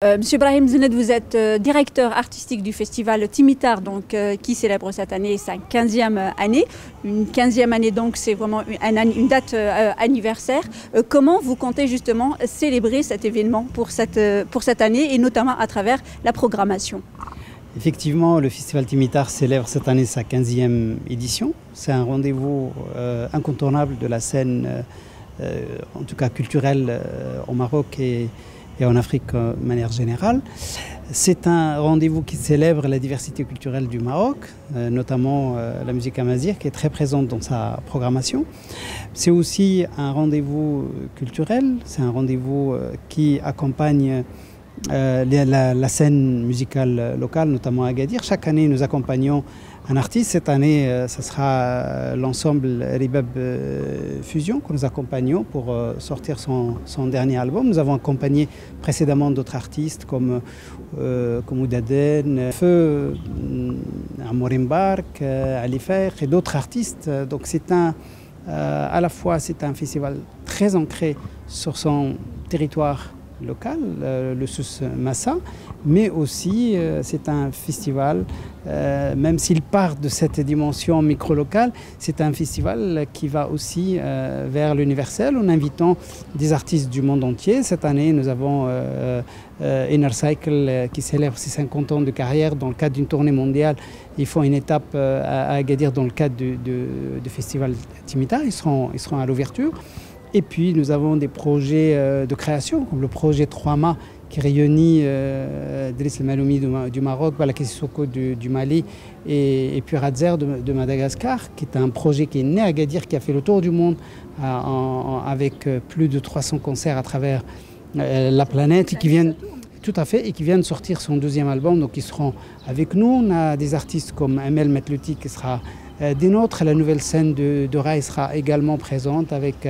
Monsieur Brahim Zened, vous êtes directeur artistique du festival Timitar, qui célèbre cette année sa 15e année. Une 15e année, donc, c'est vraiment une date anniversaire. Comment vous comptez justement célébrer cet événement pour cette année et notamment à travers la programmation? Effectivement, le festival Timitar célèbre cette année sa 15e édition. C'est un rendez-vous incontournable de la scène, en tout cas culturelle, au Maroc et en Afrique de manière générale. C'est un rendez-vous qui célèbre la diversité culturelle du Maroc, notamment la musique amazigh qui est très présente dans sa programmation. C'est aussi un rendez-vous culturel, c'est un rendez-vous qui accompagne la scène musicale locale, notamment à Agadir. Chaque année, nous accompagnons un artiste. Cette année, ce sera l'ensemble Ribab Fusion que nous accompagnons pour sortir son dernier album. Nous avons accompagné précédemment d'autres artistes comme Oudaden, Feu, Amorim Bark, Ali Fer et d'autres artistes. Donc c'est à la fois c'est un festival très ancré sur son territoire local, le Souss Massa, mais aussi c'est un festival, même s'il part de cette dimension micro-locale, c'est un festival qui va aussi vers l'universel en invitant des artistes du monde entier. Cette année, nous avons Inner Cycle qui célèbre ses 50 ans de carrière dans le cadre d'une tournée mondiale. Ils font une étape à Agadir dans le cadre du festival Timitar. Ils seront à l'ouverture. Et puis nous avons des projets de création, comme le projet 3MA qui réunit Driss El Maloumi du Maroc, Balaké Sissoko du Mali et puis Radzer de Madagascar, qui est un projet qui est né à Agadir, qui a fait le tour du monde avec plus de 300 concerts à travers la planète et qui viennent... Tout à fait, et qui vient de sortir son deuxième album, donc ils seront avec nous. On a des artistes comme Amel Metlouti qui sera des nôtres. La nouvelle scène de Rai sera également présente avec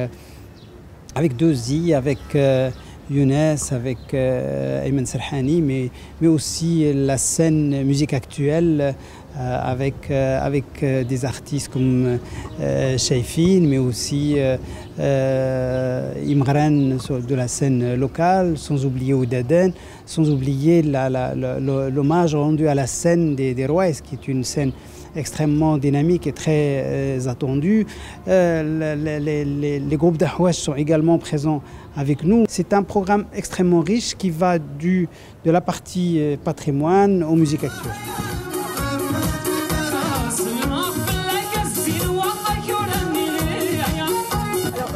Deuzi, avec Younes, avec Ayman Serhani, mais aussi la scène musique actuelle avec des artistes comme Shaifin, mais aussi Imran de la scène locale, sans oublier Oudaden, sans oublier l'hommage rendu à la scène des Rois, qui est une scène extrêmement dynamique et très attendue. Les groupes d'Ahwash sont également présents avec nous. C'est un programme extrêmement riche qui va de la partie patrimoine aux musiques actuelles.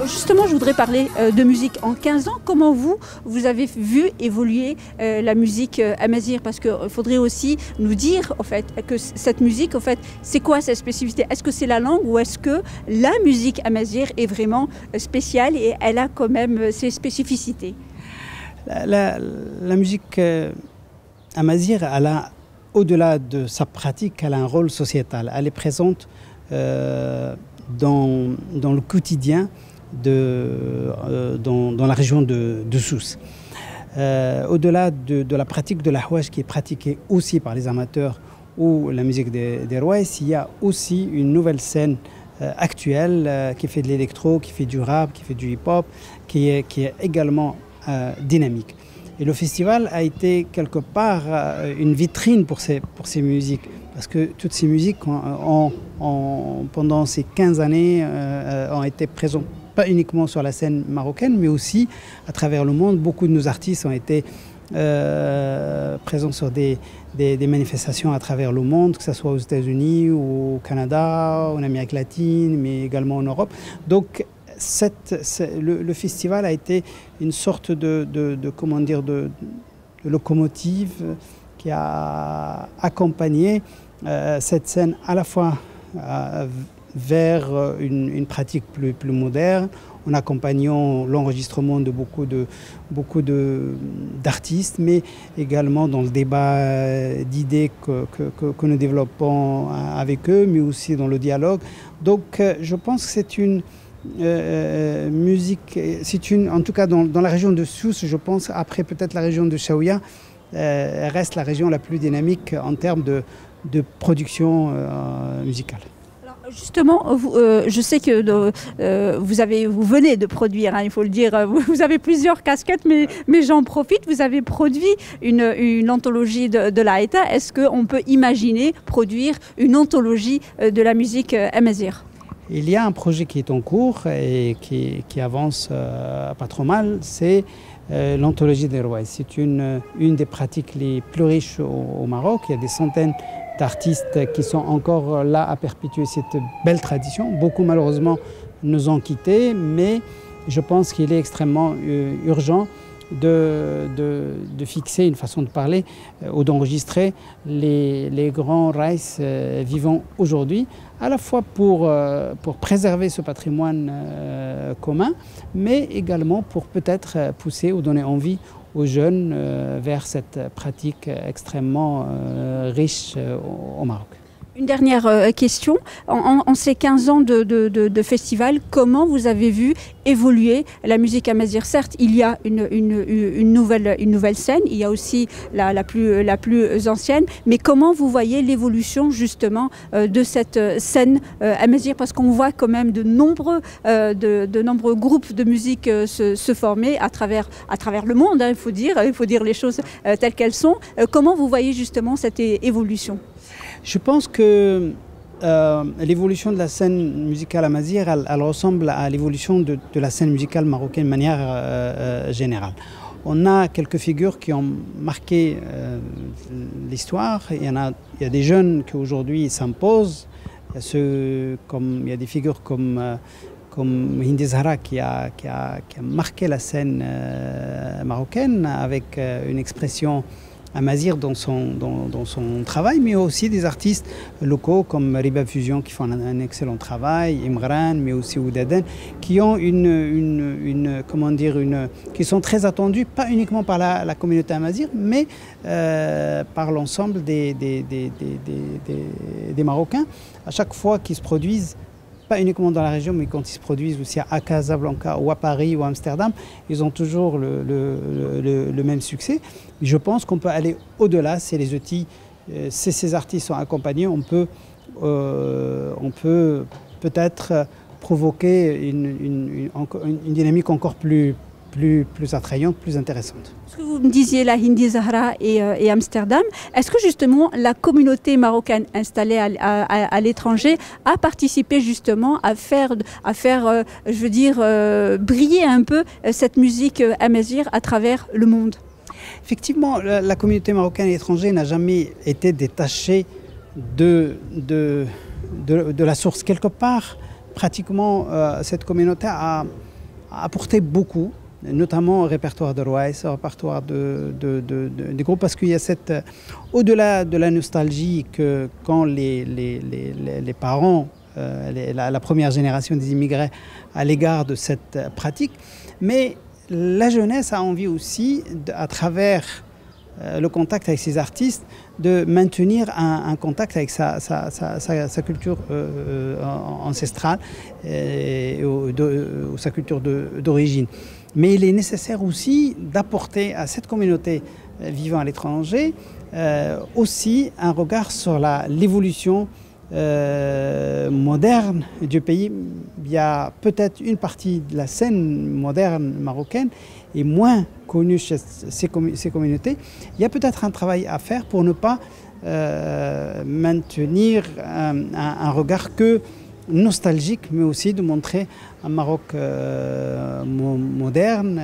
Justement, je voudrais parler de musique. En 15 ans, comment vous avez vu évoluer la musique amazigh? Parce qu'il faudrait aussi nous dire en fait, que cette musique, en fait, c'est quoi sa spécificité? Est-ce que c'est la langue ou est-ce que la musique amazigh est vraiment spéciale et elle a quand même ses spécificités? La musique amazigh, au-delà de sa pratique, elle a un rôle sociétal. Elle est présente dans le quotidien dans la région de Souss. Au-delà de la pratique de l'ahwash qui est pratiquée aussi par les amateurs ou la musique des rois, il y a aussi une nouvelle scène actuelle qui fait de l'électro, qui fait du rap, qui fait du hip-hop, qui est également dynamique. Et le festival a été quelque part une vitrine pour ces musiques, parce que toutes ces musiques pendant ces 15 années ont été présentes pas uniquement sur la scène marocaine, mais aussi à travers le monde. Beaucoup de nos artistes ont été présents sur des manifestations à travers le monde, que ce soit aux États-Unis, ou au Canada, en Amérique latine, mais également en Europe. Donc le festival a été une sorte de locomotive qui a accompagné cette scène à la fois vers une pratique plus moderne, en accompagnant l'enregistrement de beaucoup d'artistes, mais également dans le débat d'idées que nous développons avec eux, mais aussi dans le dialogue. Donc je pense que c'est une musique, en tout cas dans la région de Souss, je pense, après peut-être la région de Chaouia, reste la région la plus dynamique en termes de production musicale. Justement, je sais que vous venez de produire, hein, il faut le dire, vous avez plusieurs casquettes, mais j'en profite, vous avez produit une anthologie de la Haïta. Est-ce qu'on peut imaginer produire une anthologie de la musique amazigh? Il y a un projet qui est en cours et qui avance pas trop mal, c'est l'anthologie des Rouaïs. C'est une des pratiques les plus riches au Maroc. Il y a des centaines d'artistes qui sont encore là à perpétuer cette belle tradition. Beaucoup malheureusement nous ont quittés, mais je pense qu'il est extrêmement urgent de fixer une façon de parler ou d'enregistrer les grands raïs vivants aujourd'hui, à la fois pour préserver ce patrimoine commun, mais également pour peut-être pousser ou donner envie aux jeunes vers cette pratique extrêmement riche au Maroc. Une dernière question. En ces 15 ans de festival, comment vous avez vu évoluer la musique amazigh? Certes, il y a une nouvelle scène, il y a aussi la plus ancienne, mais comment vous voyez l'évolution justement de cette scène amazigh? Parce qu'on voit quand même de nombreux groupes de musique se former à travers le monde, hein, il faut dire les choses telles qu'elles sont. Comment vous voyez justement cette évolution? Je pense que l'évolution de la scène musicale amazigh, elle ressemble à l'évolution de la scène musicale marocaine de manière générale. On a quelques figures qui ont marqué l'histoire. Il y a des jeunes qui aujourd'hui s'imposent. Il y a des figures comme Hindi Zahra qui a marqué la scène marocaine avec une expression amazigh dans son travail, mais aussi des artistes locaux comme Riba Fusion qui font un excellent travail, Imran, mais aussi Oudaden, qui ont qui sont très attendus, pas uniquement par la communauté amazigh, mais par l'ensemble des Marocains. À chaque fois qu'ils se produisent, pas uniquement dans la région, mais quand ils se produisent aussi à Casablanca ou à Paris ou à Amsterdam, ils ont toujours le même succès. Je pense qu'on peut aller au-delà, c'est les outils, si ces artistes sont accompagnés, on peut peut-être provoquer une dynamique encore plus attrayante, plus intéressante. Ce que vous me disiez, la Hindi Zahra et Amsterdam, est-ce que justement la communauté marocaine installée à l'étranger a participé justement à faire briller un peu cette musique amazigh à travers le monde? Effectivement, la communauté marocaine à l'étranger n'a jamais été détachée de la source. Quelque part, pratiquement, cette communauté a apporté beaucoup, notamment au répertoire de Rouaïs, au répertoire des groupes, parce qu'il y a au-delà de la nostalgie que quand les parents, la première génération des immigrés à l'égard de cette pratique, mais la jeunesse a envie aussi, à travers le contact avec ces artistes, de maintenir un contact avec sa culture ancestrale ou sa culture d'origine. Mais il est nécessaire aussi d'apporter à cette communauté vivant à l'étranger aussi un regard sur l'évolution moderne du pays. Il y a peut-être une partie de la scène moderne marocaine est moins connue chez ces communautés. Il y a peut-être un travail à faire pour ne pas maintenir un regard que nostalgique, mais aussi de montrer un Maroc moderne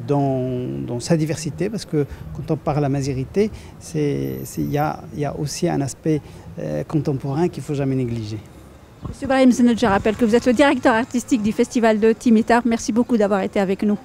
dans sa diversité, parce que quand on parle amazirité, il y a aussi un aspect contemporain qu'il ne faut jamais négliger. Monsieur Brahim Zened, je rappelle que vous êtes le directeur artistique du Festival de Timitar. Merci beaucoup d'avoir été avec nous.